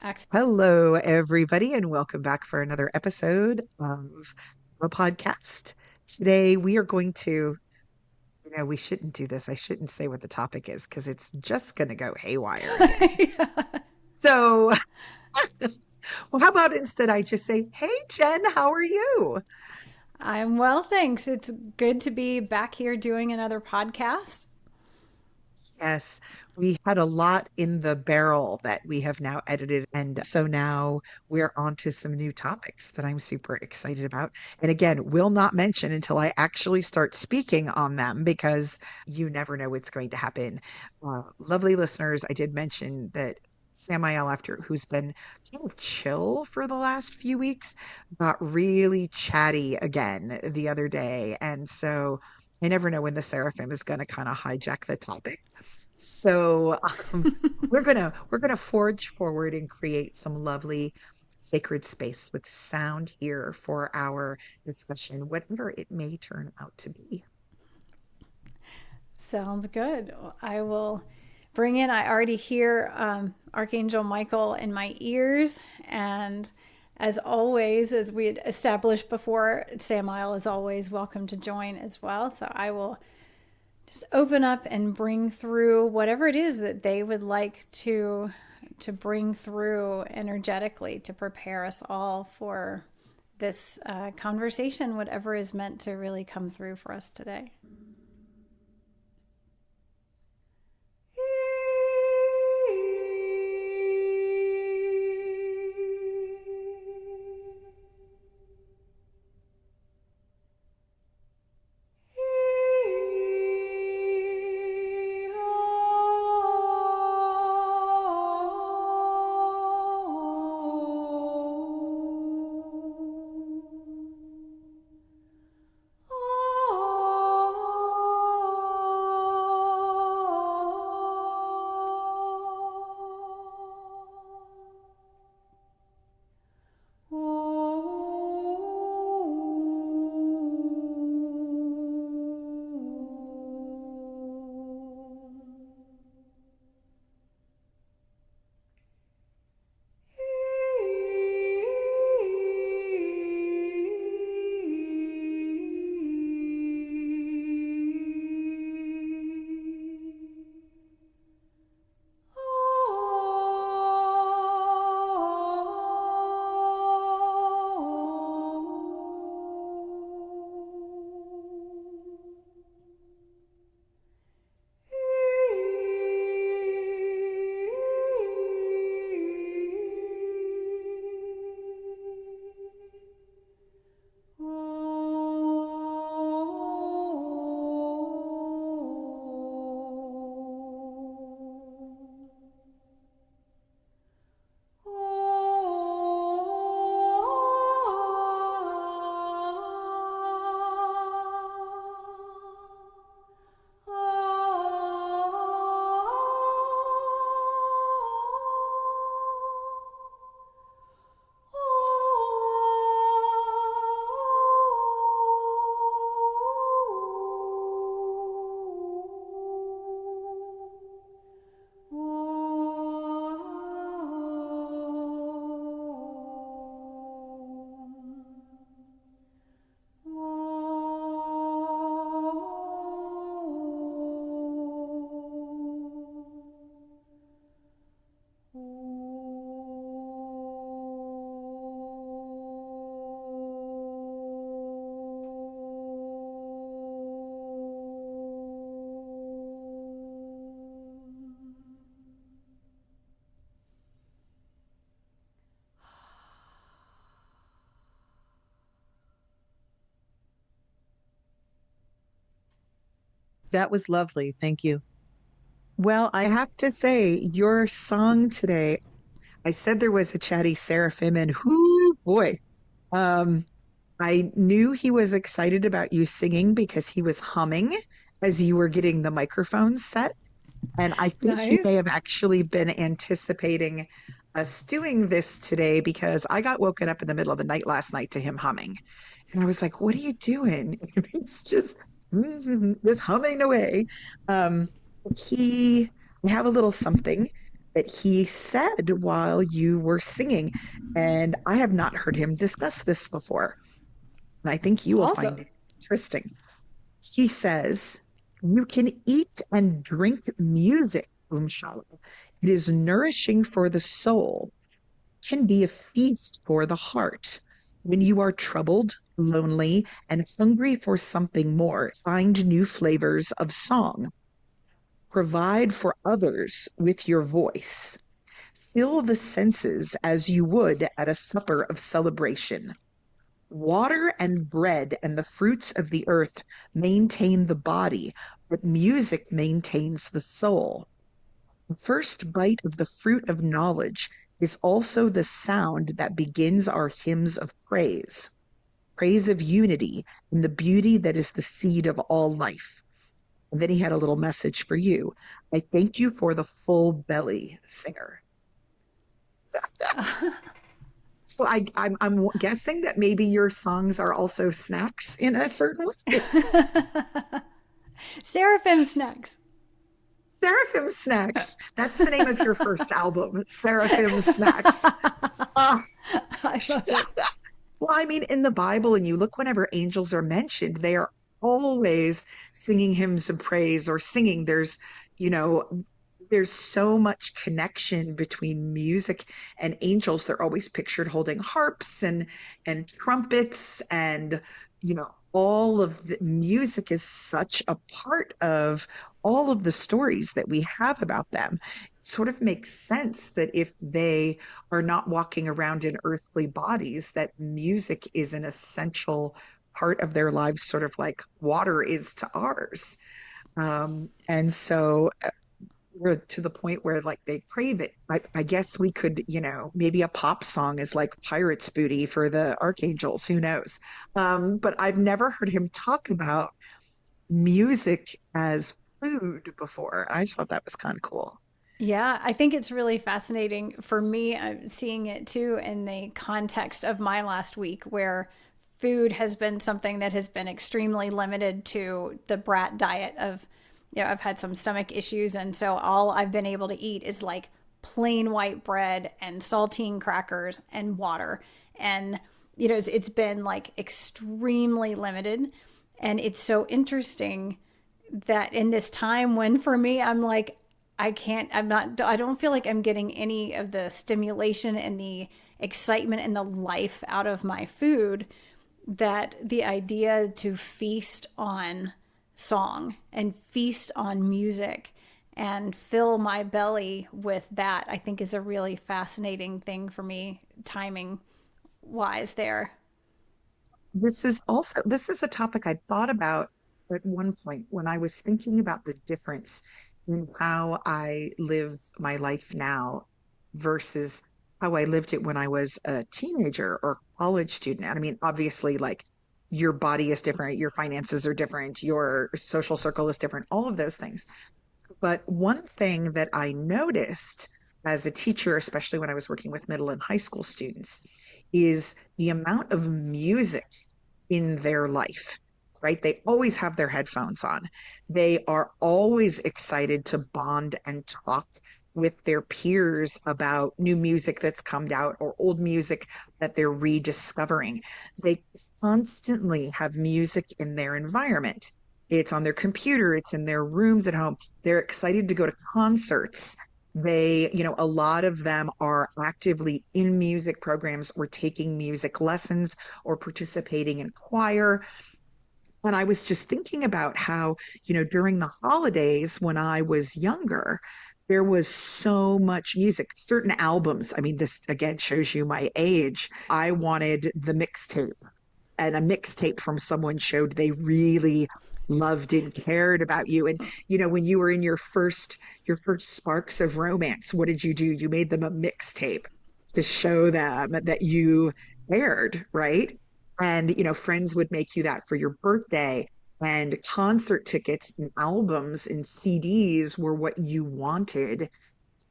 Hello, everybody, and welcome back for another episode of a podcast. Today, we are going to, we shouldn't do this. I shouldn't say what the topic is because it's just going to go haywire again. So, well, how about instead I just say, hey, Jen, how are you? I'm well, thanks. It's good to be back here doing another podcast. Yes, we had a lot in the barrel that we have now edited. And so now we're on to some new topics that I'm super excited about. And again, will not mention until I actually start speaking on them because you never know what's going to happen. Lovely listeners, I did mention that Samael, after who's been kind of chill for the last few weeks, got really chatty again the other day. And so I never know when the Seraphim is going to kind of hijack the topic. So we're gonna forge forward and create some lovely sacred space with sound here for our discussion, whatever it may turn out to be. Sounds good. I will bring in, I already hear Archangel Michael in my ears. And as always, as we had established before, Samael is always welcome to join as well. So I will just open up and bring through whatever it is that they would like to bring through energetically to prepare us all for this conversation, whatever is meant to really come through for us today. That was lovely. Thank you. Well, I have to say, your song today, I said there was a chatty seraphim, and whoo boy, um, I knew he was excited about you singing because he was humming as you were getting the microphone set. And I think he may Nice. have actually been anticipating us doing this today because I got woken up in the middle of the night last night to him humming. And I was like, what are you doing? It's just humming away. Um, I have a little something. that he said while you were singing. And I have not heard him discuss this before. And I think you will Awesome. find it interesting. He says, "You can eat and drink music, Umshala. It is nourishing for the soul, can be a feast for the heart. When you are troubled, lonely, and hungry for something more, find new flavors of song. Provide for others with your voice. Fill the senses as you would at a supper of celebration. Water and bread and the fruits of the earth maintain the body, but music maintains the soul. The first bite of the fruit of knowledge is also the sound that begins our hymns of praise, praise of unity and the beauty that is the seed of all life." And then he had a little message for you. "I thank you for the full belly, singer." So I'm guessing that maybe your songs are also snacks in a certain way. Seraphim snacks. Seraphim Snacks. That's the name of your first album, Seraphim Snacks. Uh, I love it. well, I mean, in the Bible, and you look whenever angels are mentioned, they are always singing hymns of praise or singing. You know, there's so much connection between music and angels. They're always pictured holding harps and trumpets, and all of the music is such a part of all of the stories that we have about them. It sort of makes sense that if they are not walking around in earthly bodies, that music is an essential part of their lives, sort of like water is to ours. And so we're to the point where like they crave it. I guess we could, maybe a pop song is like pirate's booty for the archangels. Who knows? But I've never heard him talk about music as food before. I just thought that was kind of cool. Yeah, I think it's really fascinating for me. I'm seeing it too in the context of my last week, where food has been something that has been extremely limited to the brat diet of, I've had some stomach issues. And so all I've been able to eat is like plain white bread and saltine crackers and water. And, it's been like extremely limited. And it's so interesting that in this time when for me, I'm like, I don't feel like I'm getting any of the stimulation and the excitement and the life out of my food, that the idea to feast on song and feast on music and fill my belly with that, I think is a really fascinating thing for me, timing wise there. This is a topic I thought about at one point when I was thinking about the difference in how I live my life now versus how I lived it when I was a teenager or college student. And I mean, obviously, like your body is different, your finances are different, your social circle is different, all of those things. But one thing that I noticed as a teacher, especially when I was working with middle and high school students, is the amount of music in their life, right? They always have their headphones on. They are always excited to bond and talk with their peers about new music that's come out or old music that they're rediscovering. They constantly have music in their environment. It's on their computer, it's in their rooms at home. They're excited to go to concerts. A lot of them are actively in music programs or taking music lessons or participating in choir. And I was just thinking about how, during the holidays when I was younger, there was so much music, certain albums. I mean, this again shows you my age. I wanted the mixtape, and a mixtape from someone showed they really loved and cared about you. And when you were in your first sparks of romance, what did you do? You made them a mixtape to show them that you cared, right? And friends would make you that for your birthday, and concert tickets and albums and CDs were what you wanted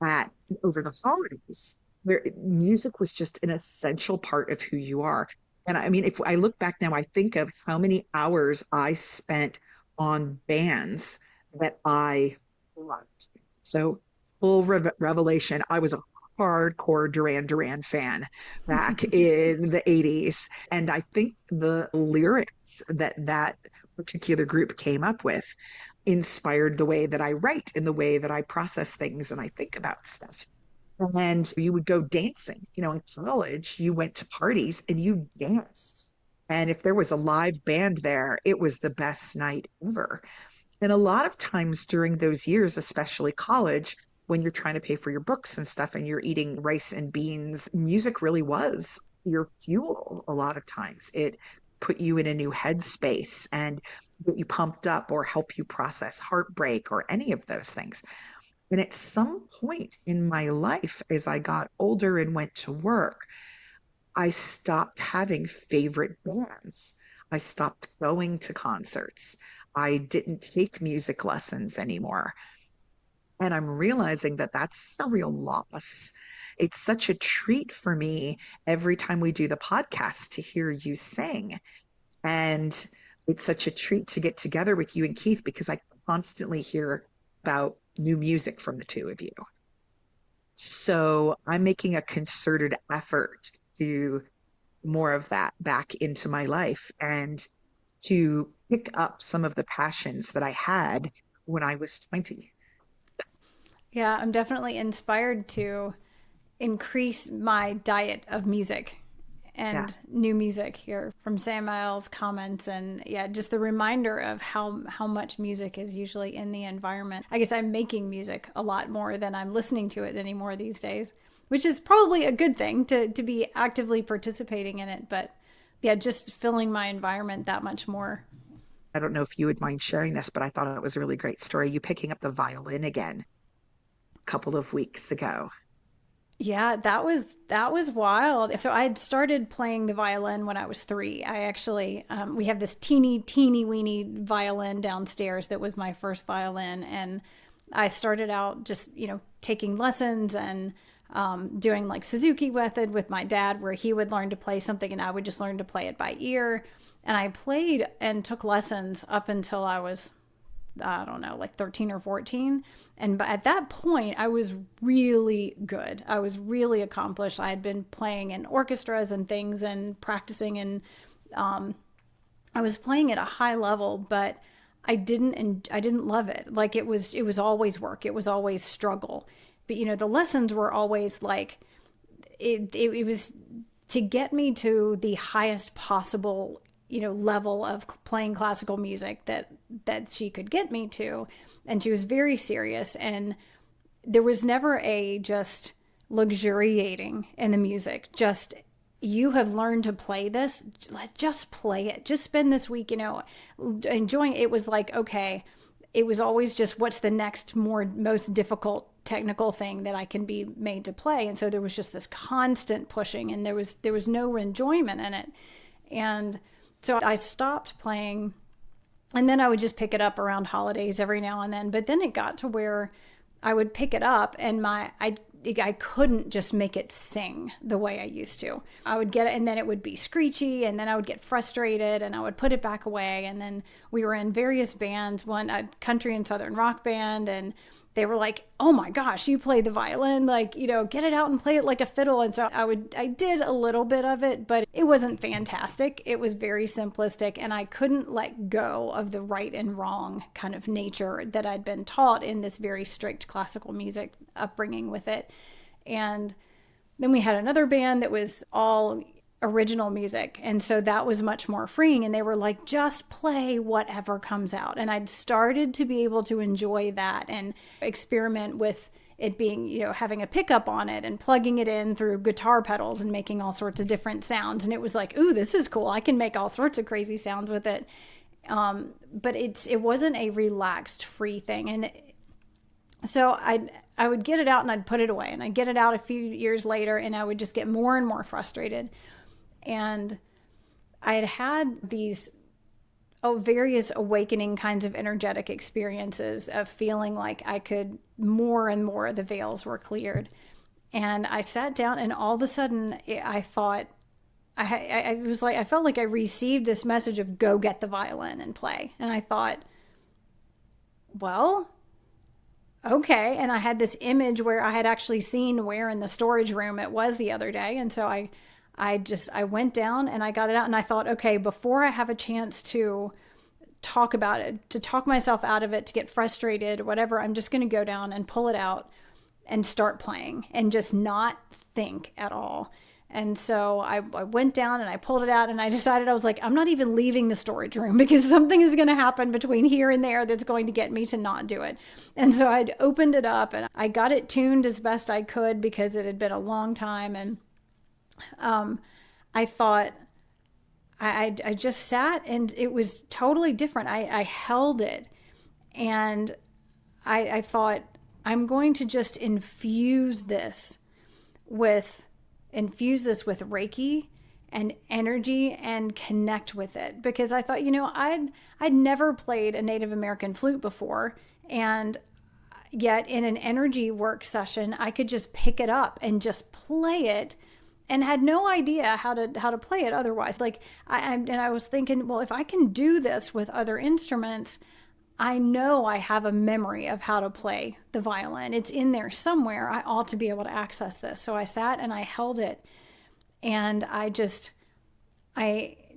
at over the holidays, where music was just an essential part of who you are. And I mean, if I look back now, I think of how many hours I spent on bands that I loved. So full revelation. I was a hardcore Duran Duran fan back in the 80s. And I think the lyrics that that particular group came up with inspired the way that I write and the way that I process things and I think about stuff. And you would go dancing. In college, you went to parties and you danced. And if there was a live band there, it was the best night ever. And a lot of times during those years, especially college, when you're trying to pay for your books and stuff and you're eating rice and beans, music really was your fuel a lot of times. It put you in a new headspace and get you pumped up or help you process heartbreak or any of those things. And at some point in my life, as I got older and went to work, I stopped having favorite bands. I stopped going to concerts. I didn't take music lessons anymore. And I'm realizing that that's a real loss. It's such a treat for me every time we do the podcast to hear you sing. And it's such a treat to get together with you and Keith because I constantly hear about new music from the two of you. So I'm making a concerted effort to more of that back into my life and to pick up some of the passions that I had when I was 20. Yeah, I'm definitely inspired to increase my diet of music Yeah, and new music here from Samuel's comments, and yeah, just the reminder of how much music is usually in the environment. I guess I'm making music a lot more than I'm listening to it anymore these days, which is probably a good thing to be actively participating in it, but yeah, just filling my environment that much more. I don't know if you would mind sharing this, but I thought it was a really great story. You picking up the violin again a couple of weeks ago. Yeah, that was wild. So I had started playing the violin when I was 3. I actually we have this teeny weeny violin downstairs that was my first violin, and I started out just taking lessons and doing like Suzuki method with my dad, where he would learn to play something and I would just learn to play it by ear. And I played and took lessons up until I was, I don't know, like 13 or 14. And at that point, I was really good. I was really accomplished. I had been playing in orchestras and things and practicing, and I was playing at a high level, but I didn't love it. Like it was always work. It was always struggle. But the lessons were always like it was to get me to the highest possible level of playing classical music that she could get me to. And she was very serious, and there was never a just luxuriating in the music. Just, you have learned to play this, let's just play it, just spend this week enjoying it. It was like, okay, it was always just what's the next most difficult technical thing that I can be made to play. And so there was just this constant pushing, and there was no enjoyment in it. And so I stopped playing, and then I would just pick it up around holidays every now and then. But then it got to where I would pick it up and I couldn't just make it sing the way I used to. I would get it, and then it would be screechy, and then I would get frustrated, and I would put it back away. And then we were in various bands, one a country and southern rock band, and they were like, "Oh my gosh, you play the violin, like, get it out and play it like a fiddle." And so I did a little bit of it, but it wasn't fantastic. It was very simplistic, and I couldn't let go of the right and wrong kind of nature that I'd been taught in this very strict classical music upbringing with it. And then we had another band that was all original music, and so that was much more freeing, and they were like, just play whatever comes out. And I'd started to be able to enjoy that and experiment with it being, having a pickup on it and plugging it in through guitar pedals and making all sorts of different sounds. And it was like, ooh, this is cool, I can make all sorts of crazy sounds with it. But it wasn't a relaxed, free thing. And so I would get it out and I'd put it away, and I'd get it out a few years later, and I would just get more and more frustrated. And I had these various awakening kinds of energetic experiences of feeling like I could more and more, the veils were cleared. And I sat down, and all of a sudden I thought, I was like, I felt like I received this message of go get the violin and play. And I thought, well, okay. And I had this image where I had actually seen where in the storage room it was the other day. And so I went down and I got it out, and I thought, okay, before I have a chance to talk about it, to talk myself out of it, to get frustrated, whatever, I'm just going to go down and pull it out and start playing and just not think at all. And so I went down and I pulled it out, and I decided, I was like, I'm not even leaving the storage room because something is going to happen between here and there that's going to get me to not do it. And so I opened it up and I got it tuned as best I could because it had been a long time. And I thought, I just sat, and it was totally different. I held it, and I thought, I'm going to just infuse this with Reiki and energy and connect with it, because I thought, I'd never played a Native American flute before, and yet in an energy work session I could just pick it up and just play it, and had no idea how to play it otherwise. Like I was thinking, well, if I can do this with other instruments, I know I have a memory of how to play the violin. It's in there somewhere. I ought to be able to access this. So I sat and I held it, and I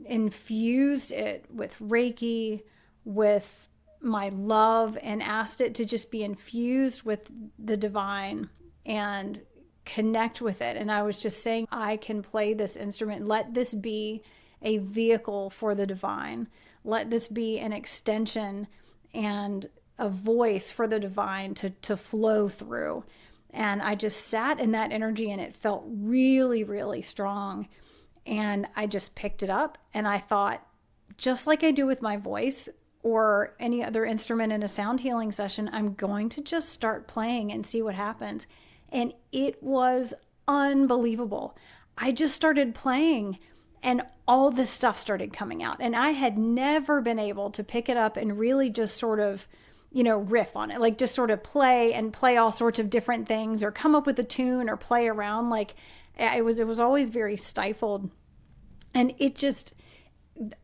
infused it with Reiki, with my love, and asked it to just be infused with the divine and connect with it. And I was just saying, I can play this instrument. Let this be a vehicle for the divine. Let this be an extension and a voice for the divine to flow through. And I just sat in that energy, and it felt really, really strong. And I just picked it up, and I thought, just like I do with my voice or any other instrument in a sound healing session, I'm going to just start playing and see what happens. And it was unbelievable. I just started playing, and all this stuff started coming out. And I had never been able to pick it up and really just sort of, riff on it, like just sort of play all sorts of different things, or come up with a tune or play around. Like it was always very stifled. And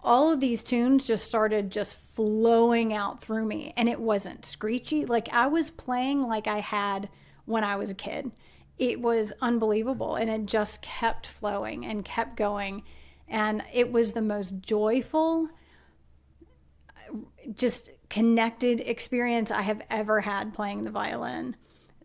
all of these tunes just started just flowing out through me. And it wasn't screechy. Like I was playing like I had when I was a kid. It was unbelievable. And it just kept flowing and kept going. And it was the most joyful, just connected experience I have ever had playing the violin.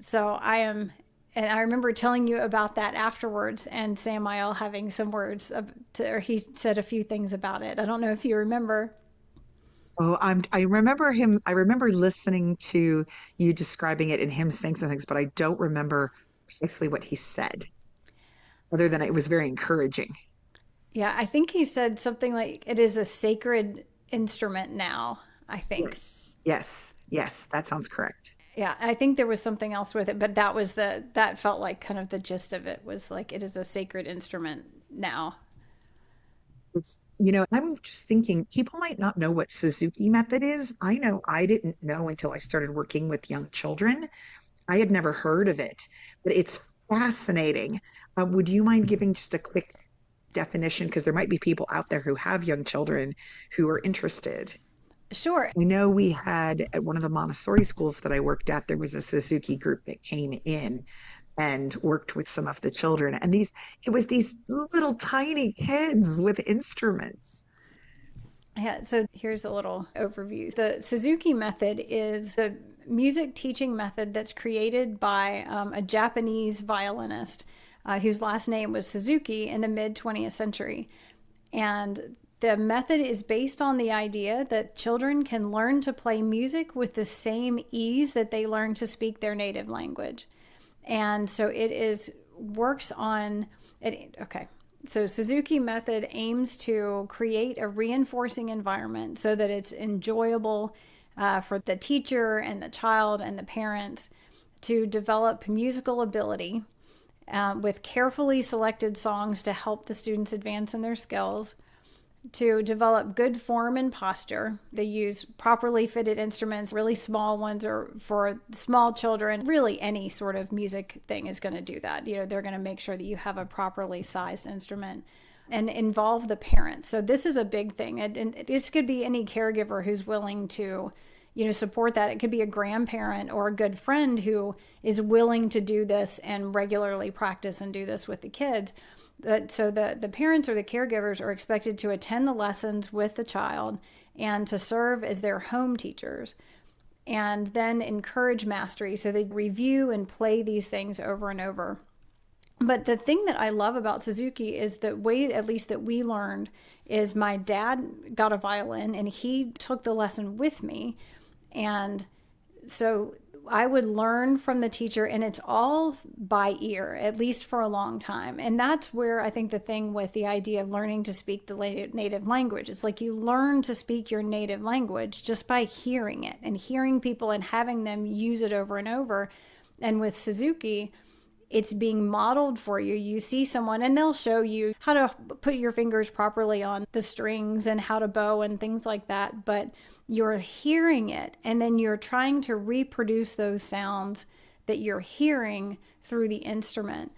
So and I remember telling you about that afterwards, and Samael having some words, or he said a few things about it. I don't know if you remember. Oh, I remember him. I remember listening to you describing it and him saying some things, but I don't remember precisely what he said, other than it was very encouraging. Yeah, I think he said something like, it is a sacred instrument now, I think. Yes, yes, yes, that sounds correct. Yeah, I think there was something else with it, but that felt like kind of the gist of it, was like, it is a sacred instrument now. I'm just thinking people might not know what Suzuki method is. I know I didn't know until I started working with young children. I had never heard of it, but it's fascinating. Would you mind giving just a quick definition? Because there might be people out there who have young children who are interested. Sure. I know we had at one of the Montessori schools that I worked at, there was a Suzuki group that came in and worked with some of the children. And it was these little tiny kids with instruments. Yeah, so here's a little overview. The Suzuki method is the music teaching method that's created by a Japanese violinist whose last name was Suzuki in the mid 20th century. And the method is based on the idea that children can learn to play music with the same ease that they learn to speak their native language. And so So Suzuki method aims to create a reinforcing environment so that it's enjoyable for the teacher and the child and the parents to develop musical ability with carefully selected songs to help the students advance in their skills, to develop good form and posture. They use properly fitted instruments, really small ones, or for small children, really any sort of music thing is going to do that. They're going to make sure that you have a properly sized instrument, and involve the parents. So this is a big thing. And this could be any caregiver who's willing to support that. It could be a grandparent or a good friend who is willing to do this and regularly practice and do this with the kids. So the parents or the caregivers are expected to attend the lessons with the child and to serve as their home teachers, and then encourage mastery. So they review and play these things over and over. But the thing that I love about Suzuki is the way, at least that we learned, is my dad got a violin and he took the lesson with me. And so I would learn from the teacher, and it's all by ear, at least for a long time. And that's where I think the thing with the idea of learning to speak the native language, it's like you learn to speak your native language just by hearing it and hearing people and having them use it over and over. And with Suzuki, it's being modeled for you. You see someone and they'll show you how to put your fingers properly on the strings and how to bow and things like that. But you're hearing it, and then you're trying to reproduce those sounds that you're hearing through the instrument.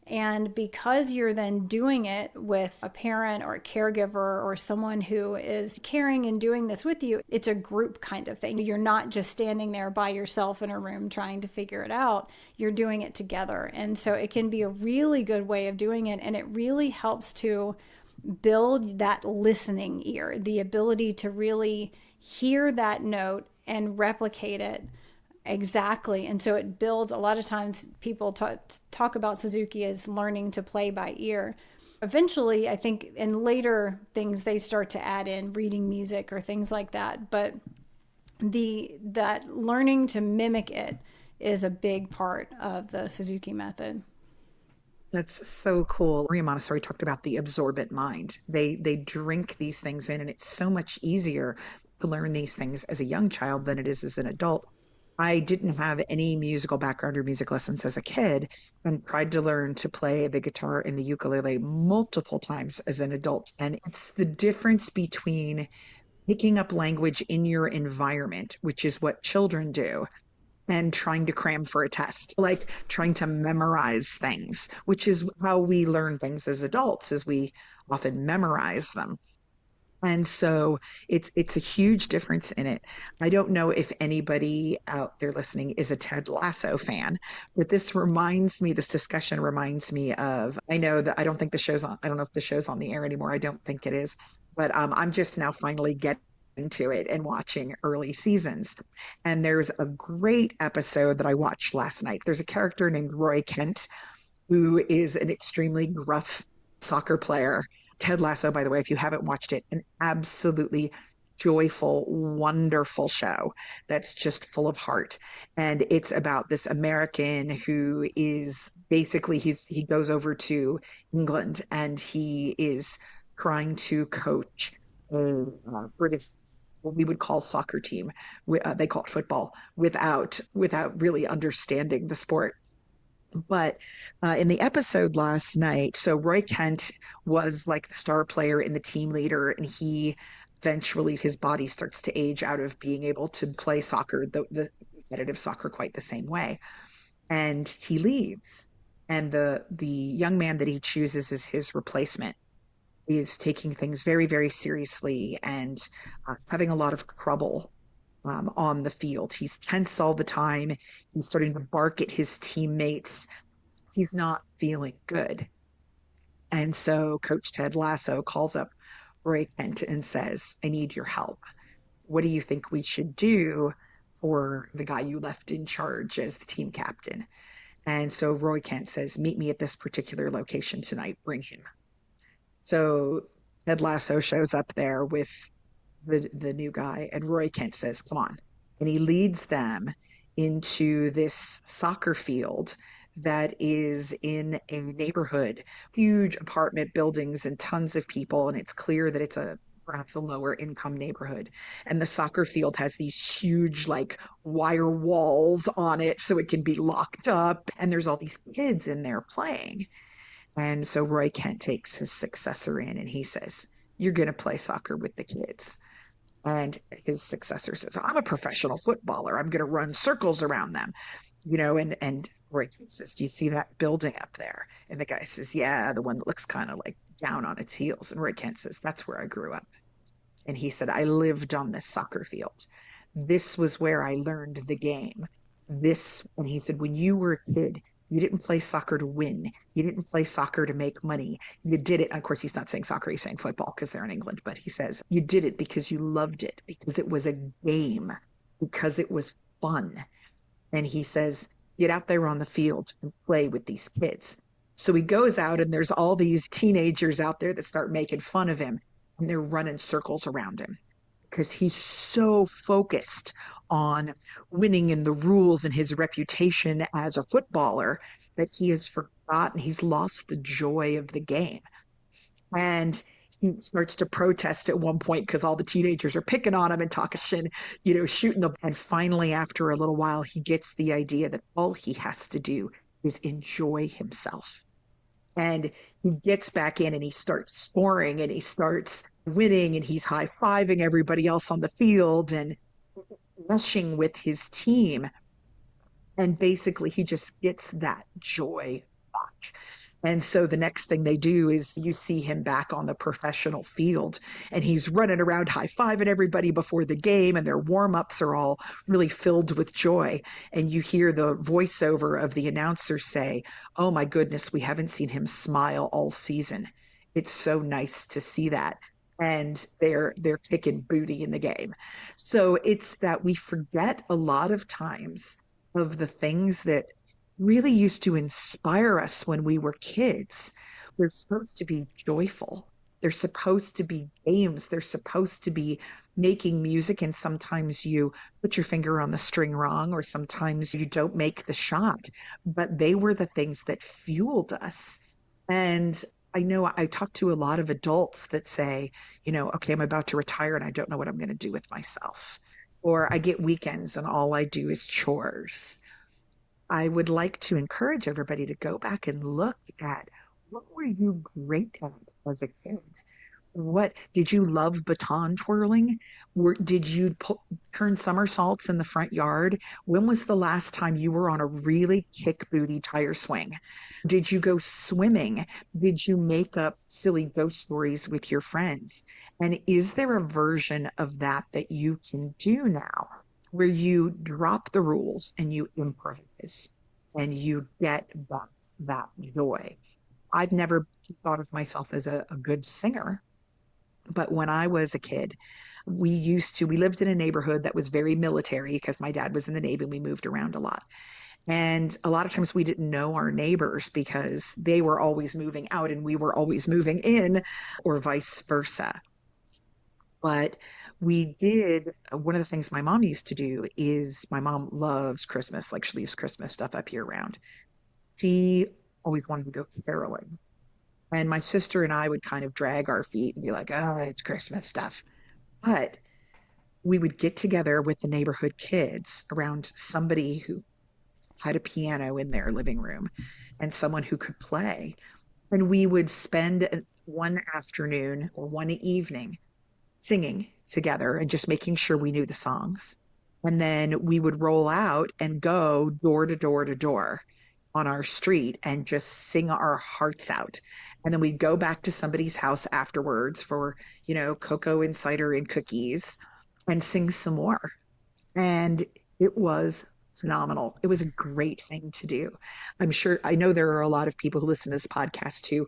And because you're then doing it with a parent or a caregiver or someone who is caring and doing this with you, it's a group kind of thing. You're not just standing there by yourself in a room trying to figure it out. You're doing it together. And so it can be a really good way of doing it. And it really helps to build that listening ear, the ability to really hear that note and replicate it exactly. And so it builds, a lot of times people talk about Suzuki as learning to play by ear. Eventually, I think in later things, they start to add in reading music or things like that. But that learning to mimic it is a big part of the Suzuki method. That's so cool. Maria Montessori talked about the absorbent mind. They drink these things in, and it's so much easier to learn these things as a young child than it is as an adult. I didn't have any musical background or music lessons as a kid, and tried to learn to play the guitar and the ukulele multiple times as an adult. And it's the difference between picking up language in your environment, which is what children do, and trying to cram for a test, like trying to memorize things, which is how we learn things as adults, is we often memorize them. And so it's a huge difference in it. I don't know if anybody out there listening is a Ted Lasso fan, but this discussion reminds me of, I know that I don't think the show's on, I don't know if the show's on the air anymore. I don't think it is, but I'm just now finally getting into it and watching early seasons. And there's a great episode that I watched last night. There's a character named Roy Kent, who is an extremely gruff soccer player. Ted Lasso, by the way, if you haven't watched it, an absolutely joyful, wonderful show that's just full of heart. And it's about this American who is basically, he goes over to England and he is trying to coach a British, what we would call soccer team. They call it football, without really understanding the sport. But in the episode last night, so Roy Kent was like the star player and the team leader, and he eventually, his body starts to age out of being able to play soccer, the competitive soccer, quite the same way. And he leaves. And the young man that he chooses as his replacement is taking things very, very seriously and having a lot of trouble on the field. He's tense all the time. He's starting to bark at his teammates. He's not feeling good. And so Coach Ted Lasso calls up Roy Kent and says, I need your help. What do you think we should do for the guy you left in charge as the team captain? And so Roy Kent says, meet me at this particular location tonight. Bring him. So Ted Lasso shows up there with the new guy, and Roy Kent says, come on. And he leads them into this soccer field that is in a neighborhood, huge apartment buildings and tons of people. And it's clear that it's perhaps a lower income neighborhood. And the soccer field has these huge like wire walls on it so it can be locked up. And there's all these kids in there playing. And so Roy Kent takes his successor in and he says, you're going to play soccer with the kids. And his successor says, I'm a professional footballer. I'm going to run circles around them, and Roy Kent says, do you see that building up there? And the guy says, yeah, the one that looks kind of like down on its heels. And Roy Kent says, that's where I grew up. And he said, I lived on this soccer field. This was where I learned the game. And he said, when you were a kid, you didn't play soccer to win. You didn't play soccer to make money. You did it. Of course, he's not saying soccer, he's saying football because they're in England, but he says you did it because you loved it, because it was a game, because it was fun. And he says, get out there on the field and play with these kids. So he goes out, and there's all these teenagers out there that start making fun of him, and they're running circles around him because he's so focused on winning and the rules and his reputation as a footballer that he has forgotten, he's lost the joy of the game. And he starts to protest at one point because all the teenagers are picking on him and talking shit, shooting them. And finally, after a little while, he gets the idea that all he has to do is enjoy himself. And he gets back in and he starts scoring and he starts winning and he's high fiving everybody else on the field and meshing with his team. And basically, he just gets that joy back. And so the next thing they do is you see him back on the professional field and he's running around high fiving everybody before the game, and their warm ups are all really filled with joy. And you hear the voiceover of the announcer say, oh my goodness, we haven't seen him smile all season. It's so nice to see that. And they're kicking booty in the game. So it's that we forget a lot of times of the things that really used to inspire us when we were kids. They're supposed to be joyful. They're supposed to be games. They're supposed to be making music. And sometimes you put your finger on the string wrong, or sometimes you don't make the shot. But they were the things that fueled us. And I know I talk to a lot of adults that say, okay, I'm about to retire and I don't know what I'm going to do with myself. Or I get weekends and all I do is chores. I would like to encourage everybody to go back and look at, what were you great at as a kid? What did you love? Baton twirling? Did you turn somersaults in the front yard? When was the last time you were on a really kick booty tire swing? Did you go swimming? Did you make up silly ghost stories with your friends? And is there a version of that that you can do now, where you drop the rules and you improvise and you get that joy? I've never thought of myself as a good singer, but when I was a kid, we lived in a neighborhood that was very military because my dad was in the Navy and we moved around a lot. And a lot of times we didn't know our neighbors because they were always moving out and we were always moving in, or vice versa. But we did, one of the things my mom used to do is, my mom loves Christmas, like she leaves Christmas stuff up year round. She always wanted to go caroling. And my sister and I would kind of drag our feet and be like, oh, it's Christmas stuff. But we would get together with the neighborhood kids around somebody who had a piano in their living room and someone who could play. And we would spend one afternoon or one evening singing together and just making sure we knew the songs. And then we would roll out and go door to door to door on our street and just sing our hearts out. And then we'd go back to somebody's house afterwards for, cocoa and cider and cookies and sing some more. And it was phenomenal. It was a great thing to do. I know there are a lot of people who listen to this podcast who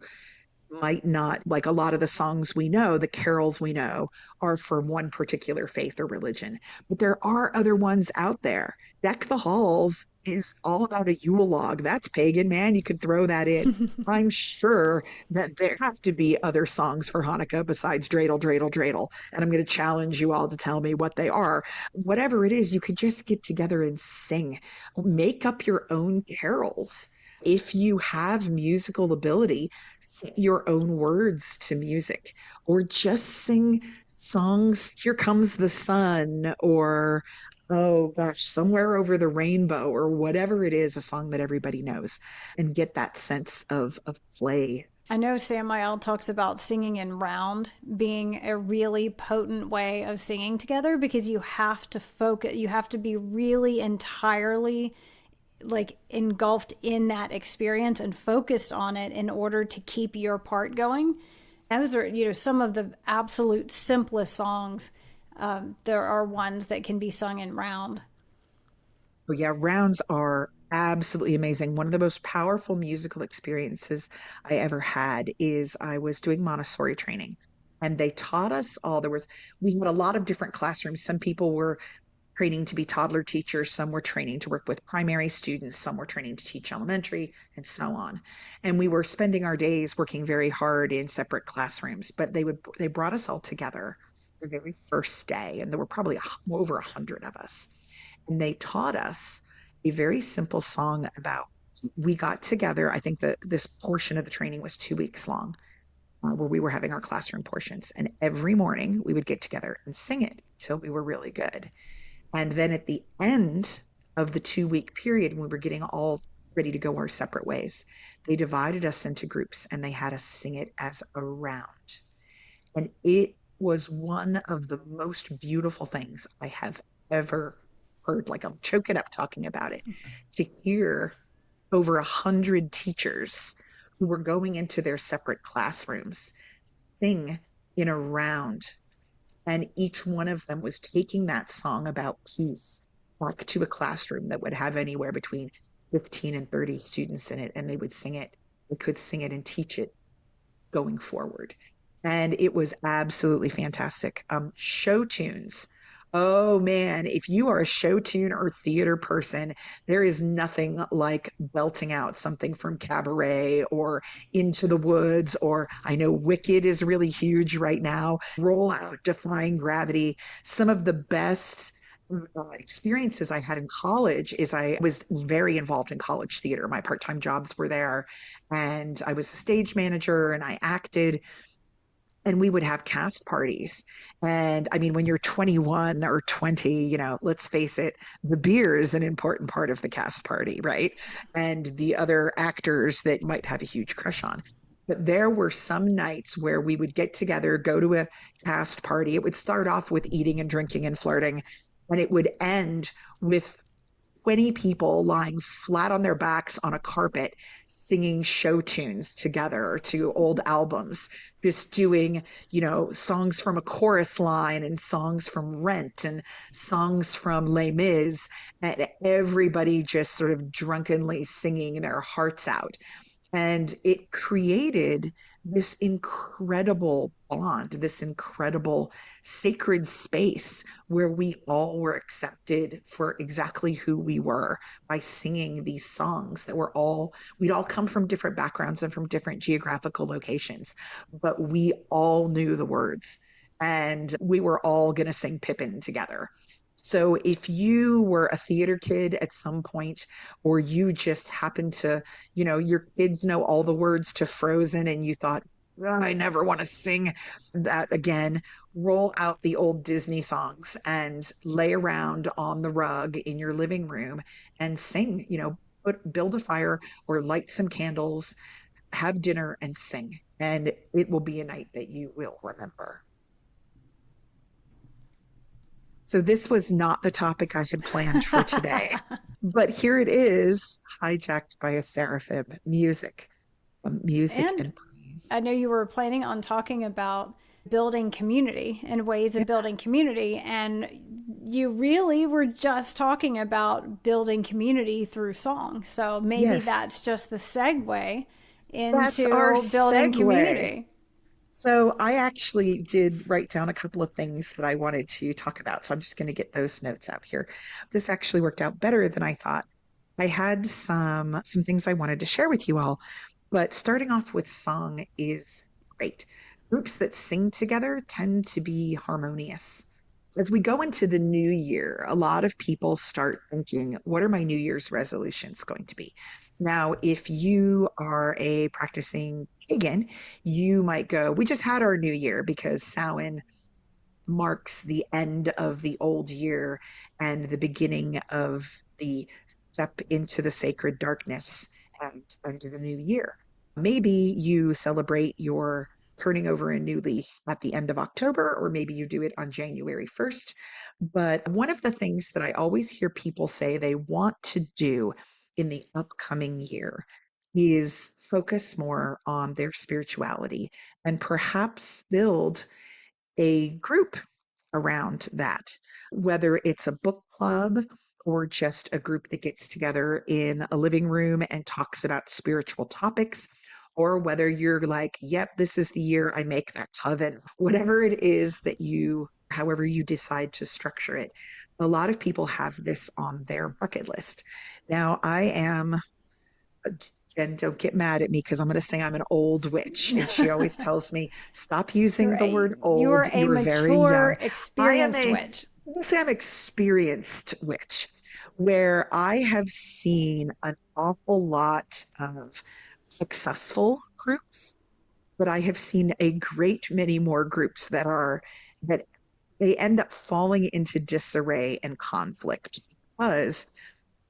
might not, like, a lot of the songs we know, the carols we know, are from one particular faith or religion. But there are other ones out there. Deck the Halls is all about a Yule log. That's pagan, man. You could throw that in. I'm sure that there have to be other songs for Hanukkah besides dreidel, dreidel, dreidel. And I'm going to challenge you all to tell me what they are. Whatever it is, you could just get together and sing. Make up your own carols. If you have musical ability, set your own words to music, or just sing songs. Here Comes the Sun, or, oh gosh, Somewhere Over the Rainbow, or whatever it is, a song that everybody knows, and get that sense of play. I know Samael talks about singing in round being a really potent way of singing together, because you have to focus, you have to be really entirely like engulfed in that experience and focused on it in order to keep your part going. Those are, some of the absolute simplest songs there are ones that can be sung in round. Oh, yeah, rounds are absolutely amazing. One of the most powerful musical experiences I ever had is I was doing Montessori training, and they taught us all. We had a lot of different classrooms. Some people were training to be toddler teachers, some were training to work with primary students, some were training to teach elementary, and so on. And we were spending our days working very hard in separate classrooms, but they brought us all together the very first day, and there were probably over 100 of us, and they taught us a very simple song about. We got together. I think that this portion of the training was 2 weeks long, where we were having our classroom portions, and every morning we would get together and sing it until we were really good. And then at the end of the 2 week period, when we were getting all ready to go our separate ways, they divided us into groups and they had us sing it as a round. And it was one of the most beautiful things I have ever heard. Like, I'm choking up talking about it. To hear over 100 teachers who were going into their separate classrooms sing in a round, and each one of them was taking that song about peace back to a classroom that would have anywhere between 15 and 30 students in it, and they would sing it. They could sing it and teach it going forward. And it was absolutely fantastic. Show tunes. Oh man, if you are a show tune or theater person, there is nothing like belting out something from Cabaret or Into the Woods, or I know Wicked is really huge right now. Roll Out, Defying Gravity. Some of the best experiences I had in college is I was very involved in college theater. My part-time jobs were there, and I was a stage manager and I acted, and we would have cast parties. And I mean, when you're 21 or 20, let's face it, the beer is an important part of the cast party, right? And the other actors that you might have a huge crush on. But there were some nights where we would get together, go to a cast party. It would start off with eating and drinking and flirting, and it would end with 20 people lying flat on their backs on a carpet singing show tunes together to old albums, just doing, songs from a chorus line and songs from Rent and songs from Les Mis, and everybody just sort of drunkenly singing their hearts out. And it created this incredible bond, this incredible sacred space where we all were accepted for exactly who we were by singing these songs that we'd all come from different backgrounds and from different geographical locations, but we all knew the words, and we were all going to sing Pippin together. So if you were a theater kid at some point, or you just happened to, your kids know all the words to Frozen and you thought, "Oh, I never want to sing that again," roll out the old Disney songs and lay around on the rug in your living room and sing, build a fire or light some candles, have dinner and sing. And it will be a night that you will remember. So this was not the topic I had planned for today, but here it is, hijacked by a seraphim. Music And and praise. I know you were planning on talking about building community and ways Yeah, of building community. And you really were just talking about building community through song. So maybe yes, that's just the segue that's our into building segue. community. So I actually did write down a couple of things that I wanted to talk about. So I'm just going to get those notes out here. This actually worked out better than I thought. I had some things I wanted to share with you all, but starting off with song is great. Groups that sing together tend to be harmonious. As we go into the new year, a lot of people start thinking, what are my New Year's resolutions going to be? Now, if you are a practicing pagan, you might go, we just had our new year because Samhain marks the end of the old year and the beginning of the step into the sacred darkness and into the new year. Maybe you celebrate your turning over a new leaf at the end of October, or maybe you do it on January 1st. But one of the things that I always hear people say they want to do in the upcoming year is focus more on their spirituality and perhaps build a group around that, whether it's a book club or just a group that gets together in a living room and talks about spiritual topics, or whether you're like, yep, this is the year I make that coven, whatever it is that you, however you decide to structure it. A lot of people have this on their bucket list. Now, I am, Jen, don't get mad at me because I'm going to say I'm an old witch. And she always tells me, stop using the word You're old. a You are very mature, young. I am experienced a, witch. I'm going to say I'm experienced witch, where I have seen an awful lot of successful groups, but I have seen a great many more groups that they end up falling into disarray and conflict because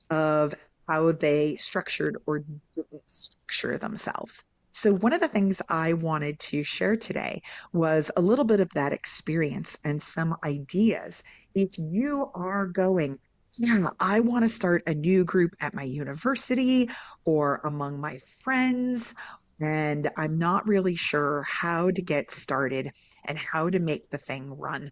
of how they structured or didn't structure themselves. So, one of the things I wanted to share today was a little bit of that experience and some ideas. If you are going, yeah, I want to start a new group at my university or among my friends, and I'm not really sure how to get started and how to make the thing run.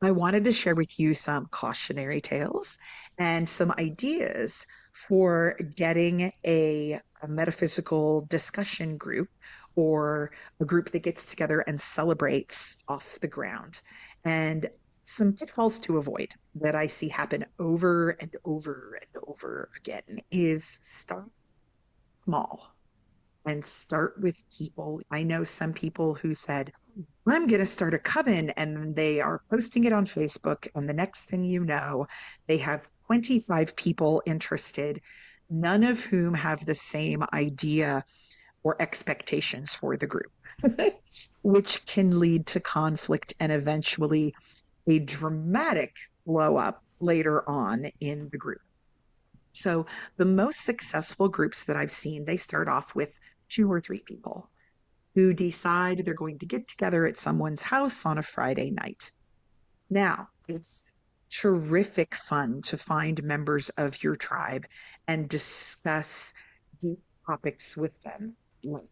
I wanted to share with you some cautionary tales and some ideas for getting a metaphysical discussion group or a group that gets together and celebrates off the ground, and some pitfalls to avoid that I see happen over and over and over again is start small and start with people. I know some people who said, I'm going to start a coven, and they are posting it on Facebook. And the next thing you know, they have 25 people interested, none of whom have the same idea or expectations for the group, which can lead to conflict and eventually a dramatic blow up later on in the group. So the most successful groups that I've seen, they start off with two or three people who decide they're going to get together at someone's house on a Friday night. Now, it's terrific fun to find members of your tribe and discuss deep topics with them, like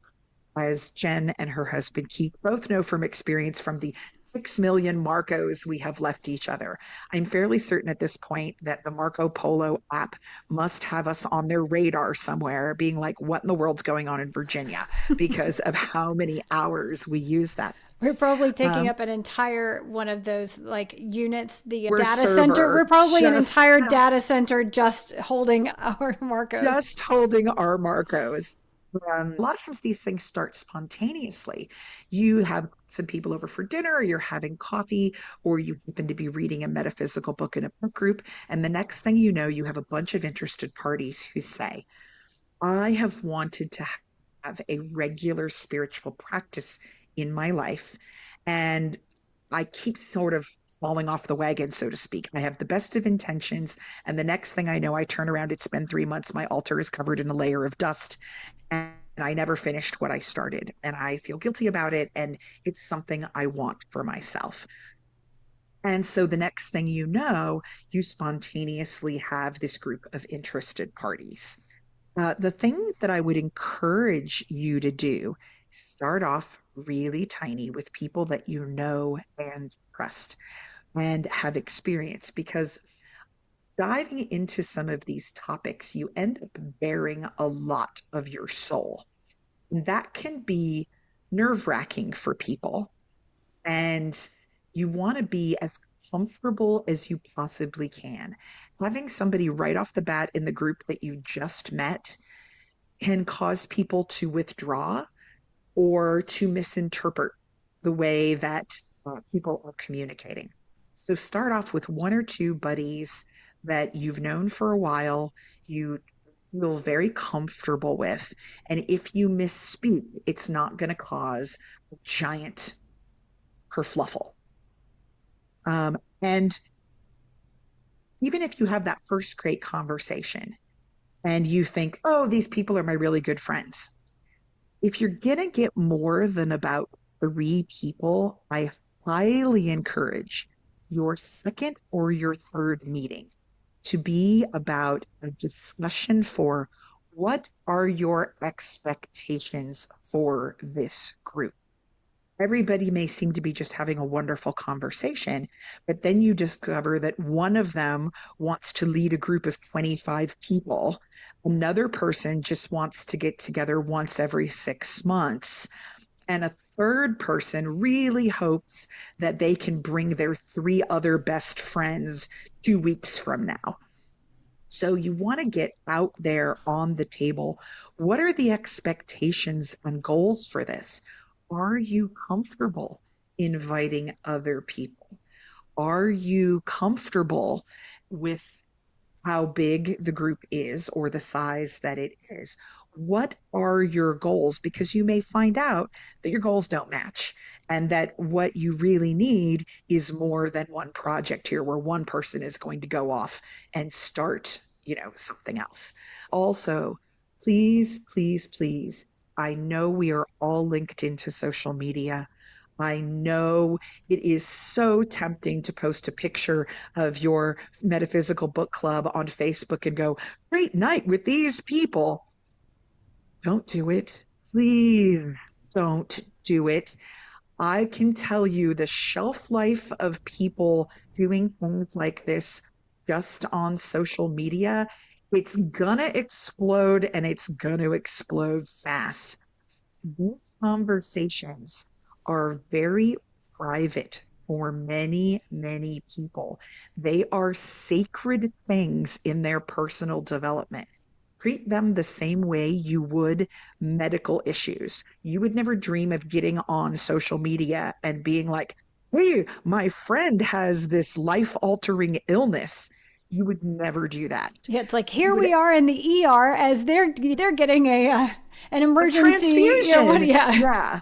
as Jen and her husband Keith both know from experience from the 6 million Marcos we have left each other. I'm fairly certain at this point that the Marco Polo app must have us on their radar somewhere, being like, what in the world's going on in Virginia? Because of how many hours we use that. We're probably taking Um, up an entire one of those like units, the we're data center. server We're probably an just entire data center just holding our Marcos. just holding our Marcos. A lot of times these things start spontaneously. You have some people over for dinner, or you're having coffee, or you happen to be reading a metaphysical book in a book group. And the next thing you know, you have a bunch of interested parties who say, I have wanted to have a regular spiritual practice in my life. And I keep sort of falling off the wagon, so to speak. I have the best of intentions. And the next thing I know, I turn around, it's been 3 months. My altar is covered in a layer of dust. And I never finished what I started. And I feel guilty about it. And it's something I want for myself. And so the next thing you know, you spontaneously have this group of interested parties. The thing that I would encourage you to do, start off really tiny with people that you know and trust and have experience, because diving into some of these topics, you end up bearing a lot of your soul. And that can be nerve-wracking for people. And you want to be as comfortable as you possibly can. Having somebody right off the bat in the group that you just met can cause people to withdraw or to misinterpret the way that people are communicating. So start off with one or two buddies that you've known for a while, you feel very comfortable with. And if you misspeak, it's not going to cause a giant kerfluffle. And even if you have that first great conversation and you think, oh, these people are my really good friends, if you're going to get more than about three people, I highly encourage your second or your third meeting to be about a discussion for what are your expectations for this group? Everybody may seem to be just having a wonderful conversation, but then you discover that one of them wants to lead a group of 25 people. Another person just wants to get together once every 6 months. And a third person really hopes that they can bring their three other best friends 2 weeks from now. So you want to get out there on the table. What are the expectations and goals for this? Are you comfortable inviting other people? Are you comfortable with how big the group is or the size that it is? What are your goals? Because you may find out that your goals don't match and that what you really need is more than one project here where one person is going to go off and start, something else. Also, please, please, please, I know we are all linked into social media. I know it is so tempting to post a picture of your metaphysical book club on Facebook and go, great night with these people. Don't do it. Please don't do it. I can tell you the shelf life of people doing things like this just on social media, it's gonna explode and it's gonna explode fast. These conversations are very private for many, many people. They are sacred things in their personal development. Treat them the same way you would medical issues. You would never dream of getting on social media and being like, hey, my friend has this life altering illness. You would never do that. Yeah, it's like You here would we are in the ER as they're getting an a emergency. transfusion. Yeah. Yeah.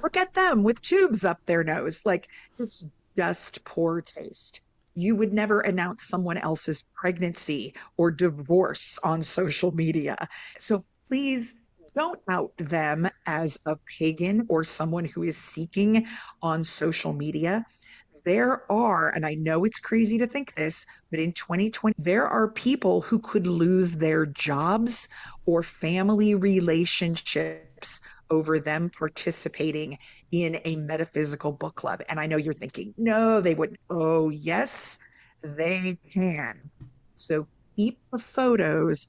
Look at them with tubes up their nose. Like it's just poor taste. You would never announce someone else's pregnancy or divorce on social media. So please don't out them as a pagan or someone who is seeking on social media. There are, and I know it's crazy to think this, but in 2020, there are people who could lose their jobs or family relationships over them participating in a metaphysical book club. And I know you're thinking, no, they wouldn't. Oh, yes, they can. So keep the photos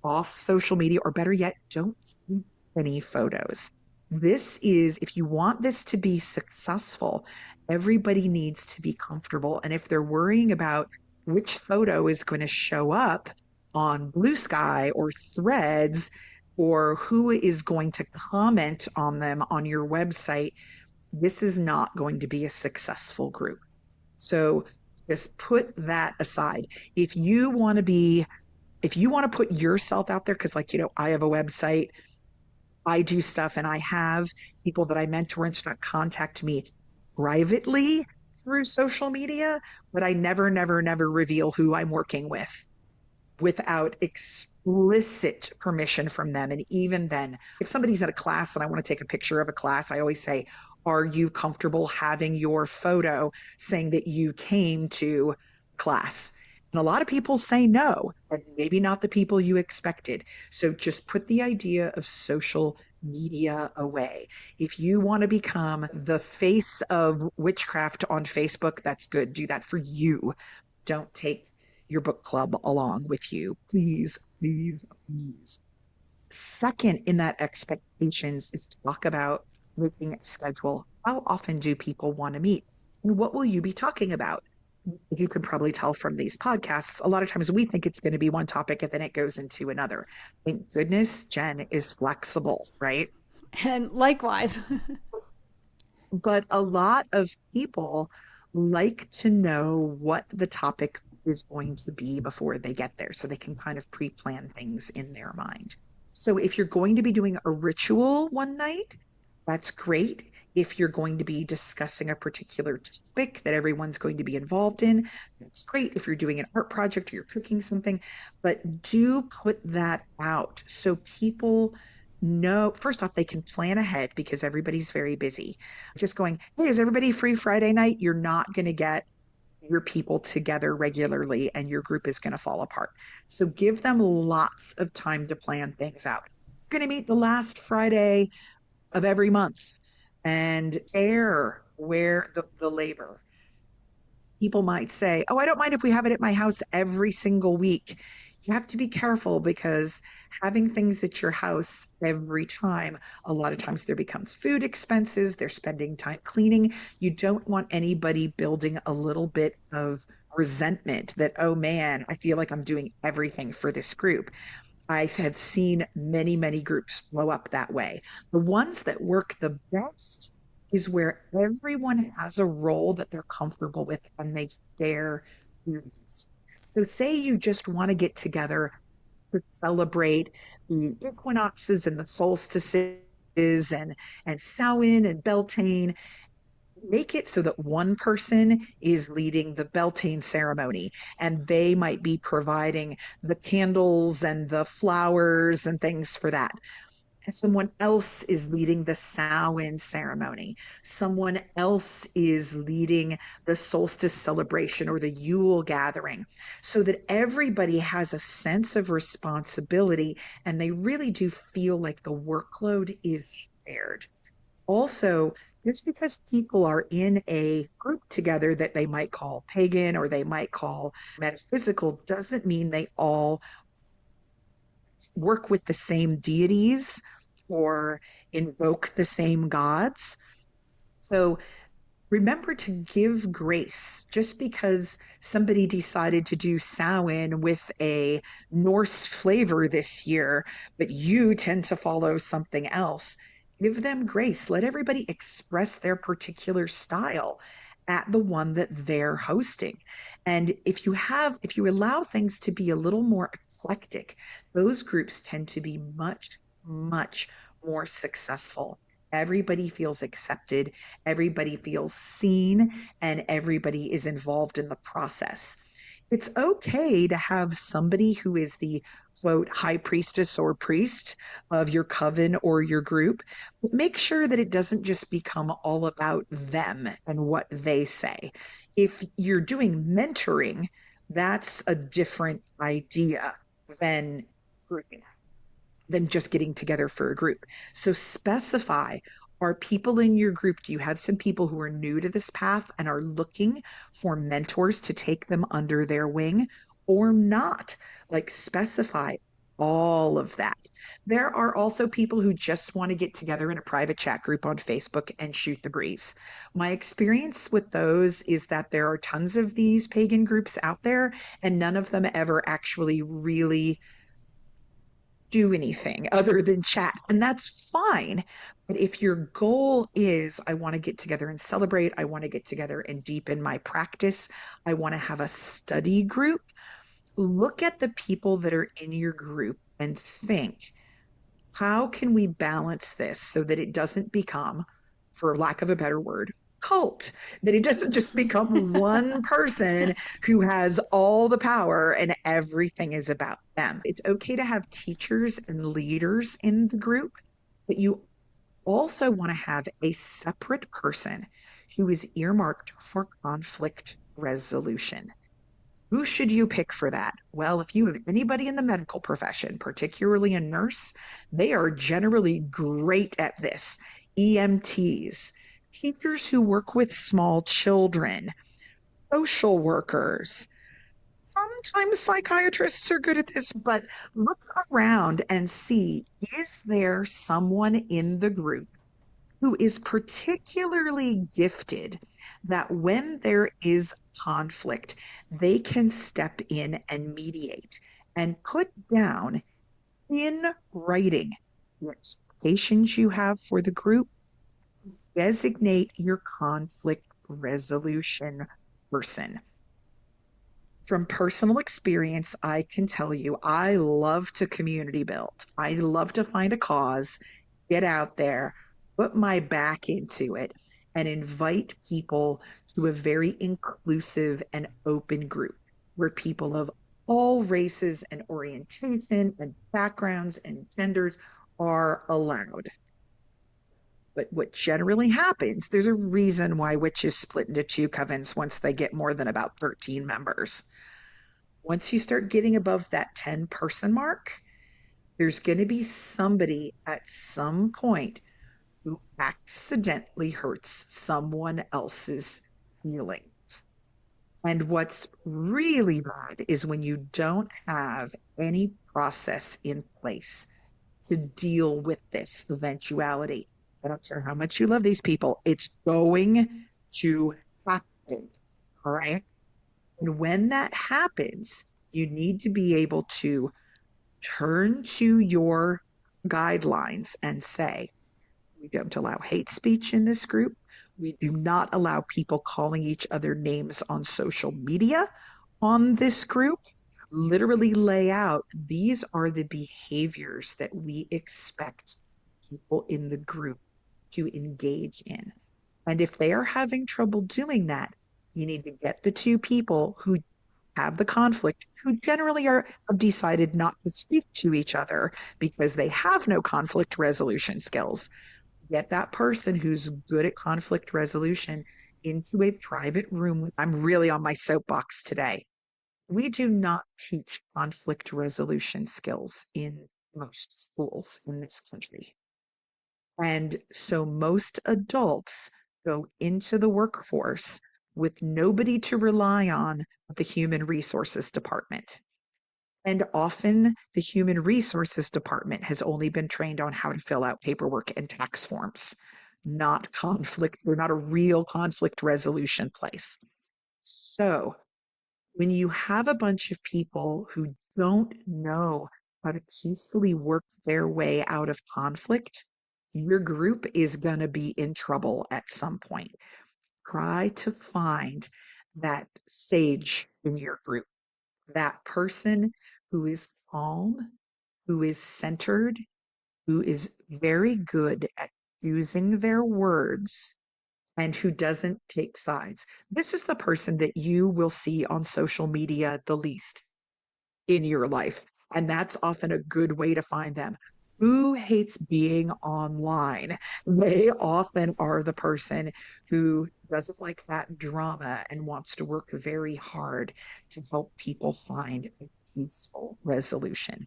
off social media, or better yet, don't keep any photos. This is, if you want this to be successful, everybody needs to be comfortable. And if they're worrying about which photo is going to show up on Blue Sky or Threads, or who is going to comment on them on your website, this is not going to be a successful group. So just put that aside. If you want to be if you want to put yourself out there, because I have a website, I do stuff, and I have people that I mentor and stuff contact me privately through social media, but I never, never, never reveal who I'm working with without explicit permission from them. And even then, if somebody's at a class and I want to take a picture of a class, I always say, are you comfortable having your photo saying that you came to class? And a lot of people say no, and maybe not the people you expected. So just put the idea of social media away. If you want to become the face of witchcraft on Facebook, that's good. Do that for you. Don't take your book club along with you. Please, please, please. Second in that expectations is talk about making a schedule. How often do people want to meet? And what will you be talking about? You can probably tell from these podcasts, a lot of times we think it's going to be one topic and then it goes into another. Thank goodness Jen is flexible, right? And likewise. But a lot of people like to know what the topic is going to be before they get there so they can kind of pre-plan things in their mind. So if you're going to be doing a ritual one night, that's great. If you're going to be discussing a particular topic that everyone's going to be involved in, that's great. If you're doing an art project or you're cooking something, but do put that out so people know, first off, they can plan ahead because everybody's very busy. Just going, hey, is everybody free Friday night? You're not going to get your people together regularly and your group is going to fall apart. So give them lots of time to plan things out. You're going to meet the last Friday of every month. and share where the labor. People might say, "Oh, I don't mind if we have it at my house every single week." You have to be careful because having things at your house every time, a lot of times there becomes food expenses, they're spending time cleaning. You don't want anybody building a little bit of resentment that, oh man, I feel like I'm doing everything for this group. I have seen many, many groups blow up that way. The ones that work the best is where everyone has a role that they're comfortable with and they share duties. So, say you just want to get together to celebrate the equinoxes and the solstices and Samhain and Beltane, make it so that one person is leading the Beltane ceremony and they might be providing the candles and the flowers and things for that. And someone else is leading the Samhain ceremony. Someone else is leading the solstice celebration or the Yule gathering, so that everybody has a sense of responsibility and they really do feel like the workload is shared. Also, just because people are in a group together that they might call pagan or they might call metaphysical doesn't mean they all work with the same deities or invoke the same gods. So remember to give grace just because somebody decided to do Samhain with a Norse flavor this year, but you tend to follow something else. Give them grace. Let everybody express their particular style at the one that they're hosting. And if you allow things to be a little more eclectic, those groups tend to be much, much more successful. Everybody feels accepted, everybody feels seen, and everybody is involved in the process. It's okay to have somebody who is the quote high priestess or priest of your coven or your group, but make sure that it doesn't just become all about them and what they say. If you're doing mentoring, that's a different idea than grouping than just getting together for a group. So specify, are people in your group, do you have some people who are new to this path and are looking for mentors to take them under their wing or not? Like specify all of that. There are also people who just want to get together in a private chat group on Facebook and shoot the breeze. My experience with those is that there are tons of these pagan groups out there, and none of them ever actually really do anything other than chat. And that's fine. But if your goal is, I want to get together and celebrate, I want to get together and deepen my practice, I want to have a study group, look at the people that are in your group and think, how can we balance this so that it doesn't become, for lack of a better word, cult, that it doesn't just become one person who has all the power and everything is about them. It's okay to have teachers and leaders in the group, but you also want to have a separate person who is earmarked for conflict resolution. Who should you pick for that? Well, if you have anybody in the medical profession, particularly a nurse, they are generally great at this. EMTs, teachers who work with small children, social workers. Sometimes psychiatrists are good at this, but look around and see, is there someone in the group who is particularly gifted that when there is conflict, they can step in and mediate and put down in writing the expectations you have for the group, designate your conflict resolution person. From personal experience, I can tell you, I love to community build. I love to find a cause, get out there, put my back into it, and invite people to a very inclusive and open group where people of all races and orientation and backgrounds and genders are allowed. But what generally happens, there's a reason why witches split into two covens once they get more than about 13 members. Once you start getting above that 10-person mark, there's going to be somebody at some point who accidentally hurts someone else's feelings. And what's really bad is when you don't have any process in place to deal with this eventuality. I don't care how much you love these people, it's going to happen. All right. And when that happens, you need to be able to turn to your guidelines and say, we don't allow hate speech in this group. We do not allow people calling each other names on social media on this group. Literally lay out these are the behaviors that we expect people in the group to engage in. And if they are having trouble doing that, you need to get the two people who have the conflict, who generally are have decided not to speak to each other because they have no conflict resolution skills. Get that person who's good at conflict resolution into a private room. I'm really on my soapbox today. We do not teach conflict resolution skills in most schools in this country. And so most adults go into the workforce with nobody to rely on but the human resources department. And often the human resources department has only been trained on how to fill out paperwork and tax forms, not conflict. We're not a real conflict resolution place. So when you have a bunch of people who don't know how to peacefully work their way out of conflict, your group is going to be in trouble at some point. Try to find that sage in your group, that person who is calm, who is centered, who is very good at using their words and who doesn't take sides. This is the person that you will see on social media the least in your life. And that's often a good way to find them. Who hates being online? They often are the person who doesn't like that drama and wants to work very hard to help people find a peaceful resolution.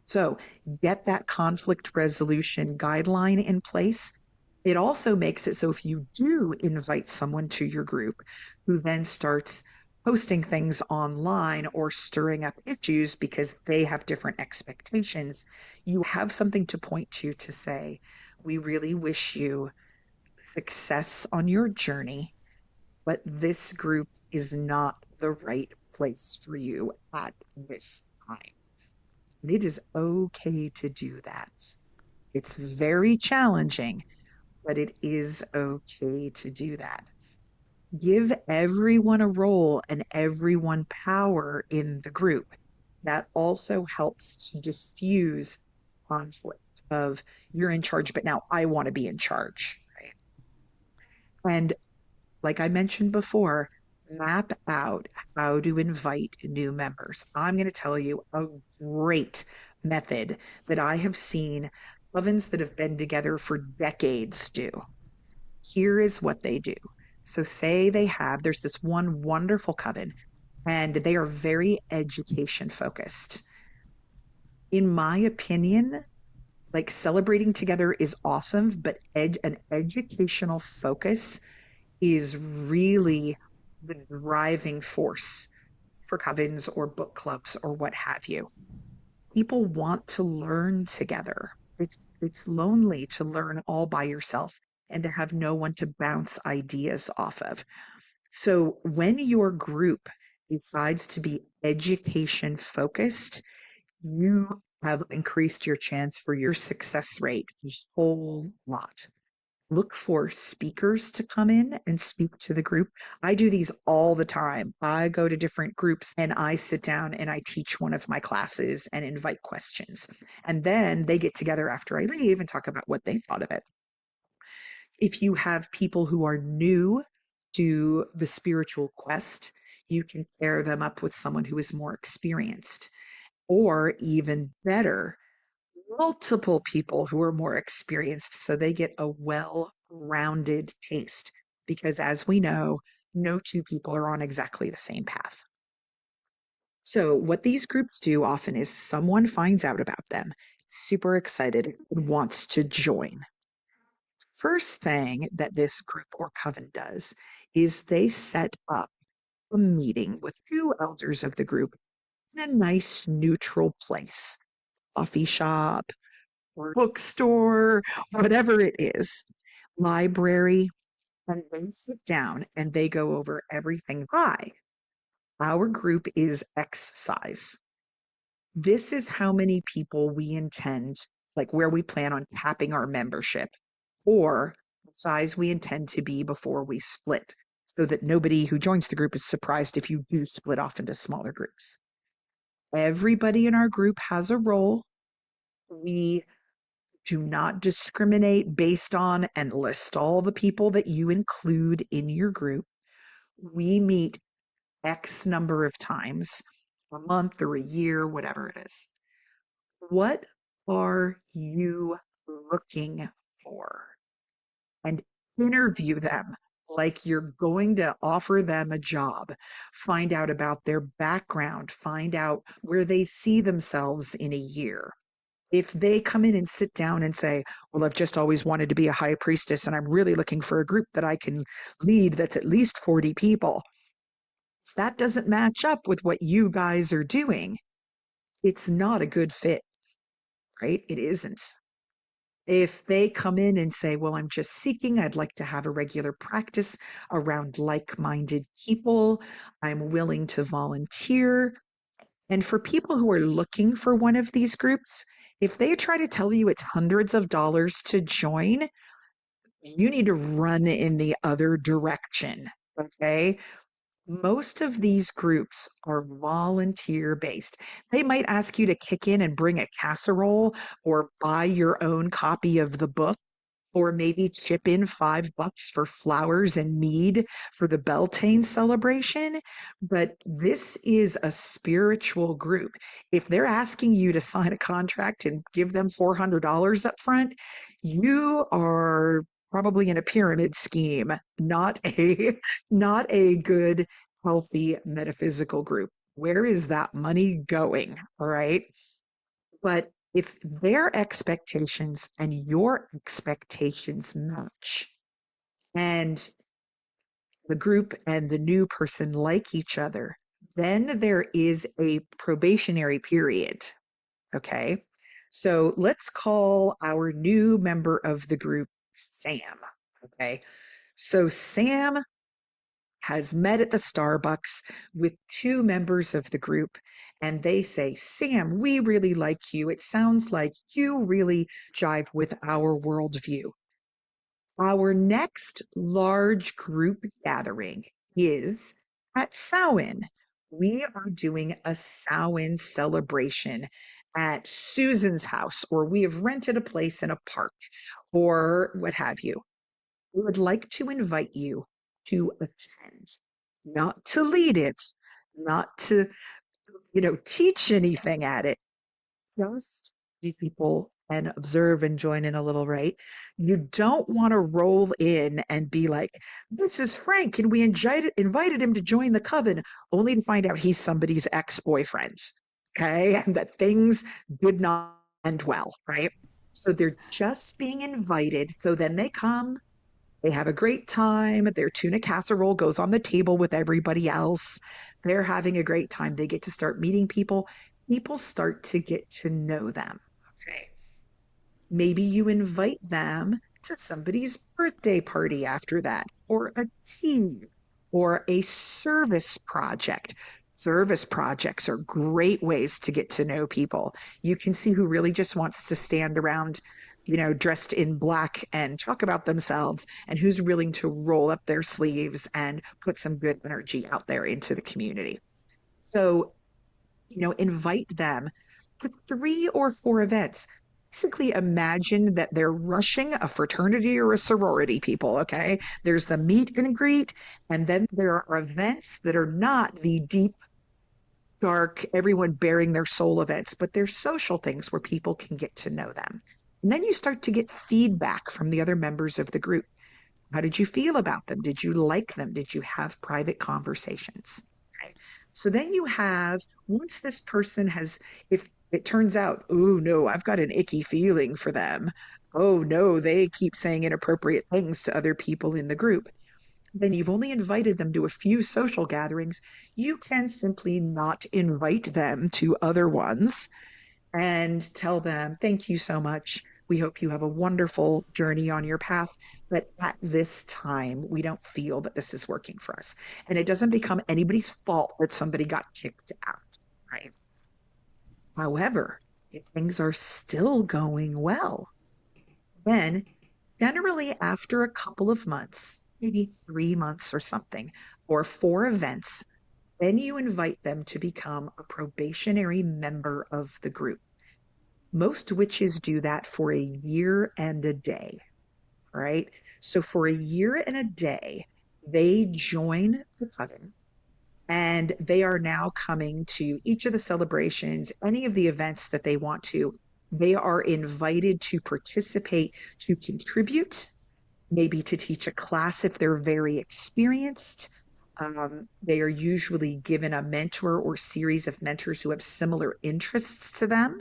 So get that conflict resolution guideline in place. It also makes it so if you do invite someone to your group who then starts posting things online or stirring up issues because they have different expectations, you have something to point to say, we really wish you success on your journey, but this group is not the right place for you at this time. And it is okay to do that. It's very challenging, but it is okay to do that. Give everyone a role and everyone power in the group. That also helps to diffuse conflict of you're in charge, but now I want to be in charge. Right? And like I mentioned before, map out how to invite new members. I'm going to tell you a great method that I have seen ovens that have been together for decades do. Here is what they do. So, say there's this one wonderful coven, and they are very education focused. In my opinion, like celebrating together is awesome, but an educational focus is really the driving force for covens or book clubs or what have you. People want to learn together. It's lonely to learn all by yourself and to have no one to bounce ideas off of. So when your group decides to be education focused, you have increased your chance for your success rate a whole lot. Look for speakers to come in and speak to the group. I do these all the time. I go to different groups and I sit down and I teach one of my classes and invite questions. And then they get together after I leave and talk about what they thought of it. If you have people who are new to the spiritual quest, you can pair them up with someone who is more experienced, or even better, multiple people who are more experienced so they get a well-rounded taste. Because as we know, no two people are on exactly the same path. So, what these groups do often is someone finds out about them, super excited, and wants to join. First thing that this group or coven does is they set up a meeting with two elders of the group in a nice neutral place, coffee shop or bookstore, whatever it is, library, and they sit down and they go over everything. Hi, our group is X size. This is how many people we intend, like where we plan on capping our membership, or the size we intend to be before we split, so that nobody who joins the group is surprised if you do split off into smaller groups. Everybody in our group has a role. We do not discriminate based on and list all the people that you include in your group. We meet X number of times a month or a year, whatever it is. What are you looking for? And interview them like you're going to offer them a job. Find out about their background, find out where they see themselves in a year. If they come in and sit down and say, well, I've just always wanted to be a high priestess and I'm really looking for a group that I can lead that's at least 40 people, if that doesn't match up with what you guys are doing, it's not a good fit, right? It isn't. If they come in and say, well, I'm just seeking, I'd like to have a regular practice around like minded people, I'm willing to volunteer. And for people who are looking for one of these groups, if they try to tell you it's hundreds of dollars to join, you need to run in the other direction. Okay. Most of these groups are volunteer based. They might ask you to kick in and bring a casserole or buy your own copy of the book, or maybe chip in $5 for flowers and mead for the Beltane celebration. But this is a spiritual group. If they're asking you to sign a contract and give them $400 up front, you are probably in a pyramid scheme, not a good, healthy metaphysical group. Where is that money going? All right. But if their expectations and your expectations match, and the group and the new person like each other, then there is a probationary period. Okay. So let's call our new member of the group Sam. Okay. So Sam has met at the Starbucks with two members of the group, and they say, Sam, we really like you. It sounds like you really jive with our worldview. Our next large group gathering is at Samhain. We are doing a Samhain celebration at Susan's house, or we have rented a place in a park, or what have you. We would like to invite you to attend, not to lead it, not to, teach anything at it, just these people and observe and join in a little, right? You don't want to roll in and be like, this is Frank, and we invited him to join the coven, only to find out he's somebody's ex-boyfriend. Okay. And that things did not end well, right? So they're just being invited. So then they come, they have a great time. Their tuna casserole goes on the table with everybody else. They're having a great time. They get to start meeting people. People start to get to know them. Okay. Maybe you invite them to somebody's birthday party after that, or a tea, or a service project. Service projects are great ways to get to know people. You can see who really just wants to stand around, dressed in black and talk about themselves, and who's willing to roll up their sleeves and put some good energy out there into the community. So, invite them to 3 or 4 events. Basically, imagine that they're rushing a fraternity or a sorority, people. Okay. There's the meet and greet, and then there are events that are not the deep, dark, everyone bearing their soul events, but they're social things where people can get to know them. And then you start to get feedback from the other members of the group. How did you feel about them? Did you like them? Did you have private conversations? Okay. So then you have, once this person has, if it turns out, oh no, I've got an icky feeling for them, oh no, they keep saying inappropriate things to other people in the group, then you've only invited them to a few social gatherings. You can simply not invite them to other ones and tell them, thank you so much. We hope you have a wonderful journey on your path. But at this time, we don't feel that this is working for us. And it doesn't become anybody's fault that somebody got kicked out, right? However, if things are still going well, then generally after a couple of months, maybe 3 months or something, or 4 events, then you invite them to become a probationary member of the group. Most witches do that for a year and a day, right? So for a year and a day, they join the coven and they are now coming to each of the celebrations, any of the events that they want to. They are invited to participate, to contribute, maybe to teach a class if they're very experienced. They are usually given a mentor or series of mentors who have similar interests to them.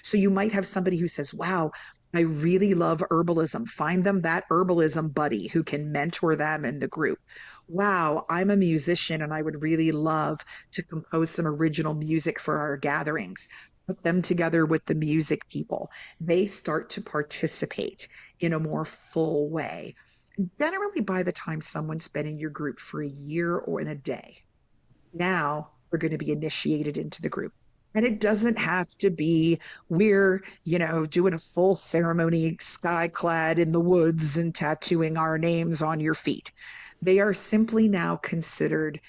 So you might have somebody who says, wow, I really love herbalism. Find them that herbalism buddy who can mentor them in the group. Wow, I'm a musician and I would really love to compose some original music for our gatherings. Put them together with the music people. They start to participate in a more full way. Generally, by the time someone's been in your group for a year or in a day, now they're going to be initiated into the group. And it doesn't have to be we're, doing a full ceremony, sky clad in the woods and tattooing our names on your feet. They are simply now considered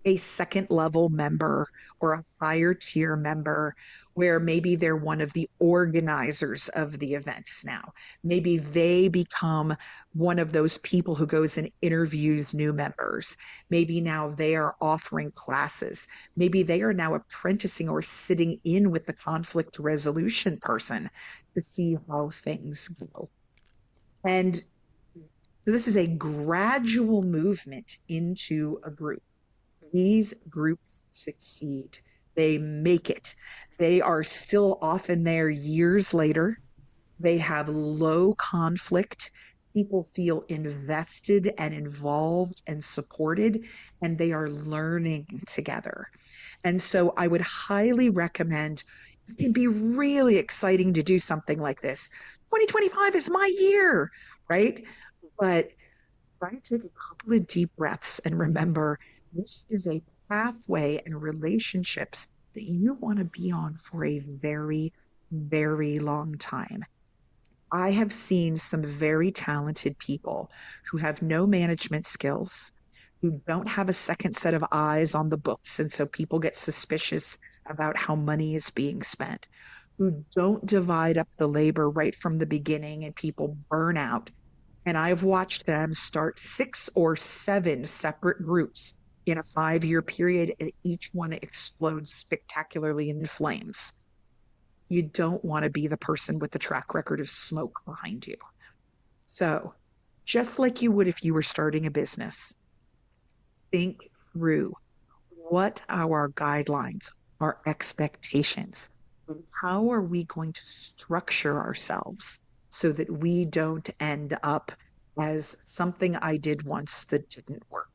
a second level member or a higher tier member where maybe they're one of the organizers of the events now. Maybe they become one of those people who goes and interviews new members. Maybe now they are offering classes. Maybe they are now apprenticing or sitting in with the conflict resolution person to see how things go. And this is a gradual movement into a group. These groups succeed. They make it. They are still often there years later. They have low conflict. People feel invested and involved and supported, and they are learning together. And so I would highly recommend it can be really exciting to do something like this. 2025 is my year, right? But try to take a couple of deep breaths and remember this is a pathway and relationships that you want to be on for a very, very long time. I have seen some very talented people who have no management skills, who don't have a second set of eyes on the books. And so people get suspicious about how money is being spent, who don't divide up the labor right from the beginning and people burn out. And I've watched them start 6 or 7 separate groups in a 5-year period, and each one explodes spectacularly in flames. You don't want to be the person with the track record of smoke behind you. So, just like you would if you were starting a business, think through what are our guidelines, our expectations, and how are we going to structure ourselves so that we don't end up as something I did once that didn't work.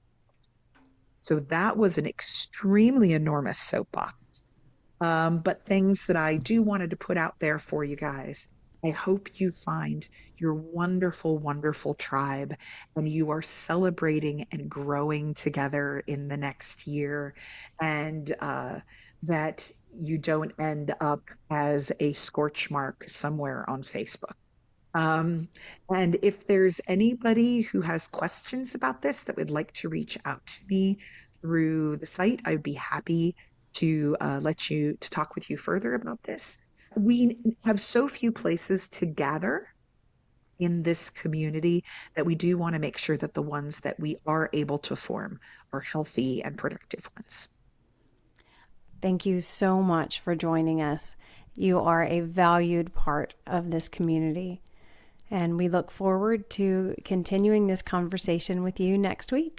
So that was an extremely enormous soapbox. But things that I do wanted to put out there for you guys. I hope you find your wonderful, wonderful tribe and you are celebrating and growing together in the next year, and that you don't end up as a scorch mark somewhere on Facebook. And if there's anybody who has questions about this that would like to reach out to me through the site, I'd be happy to to talk with you further about this. We have so few places to gather in this community that we do want to make sure that the ones that we are able to form are healthy and productive ones. Thank you so much for joining us. You are a valued part of this community. And we look forward to continuing this conversation with you next week.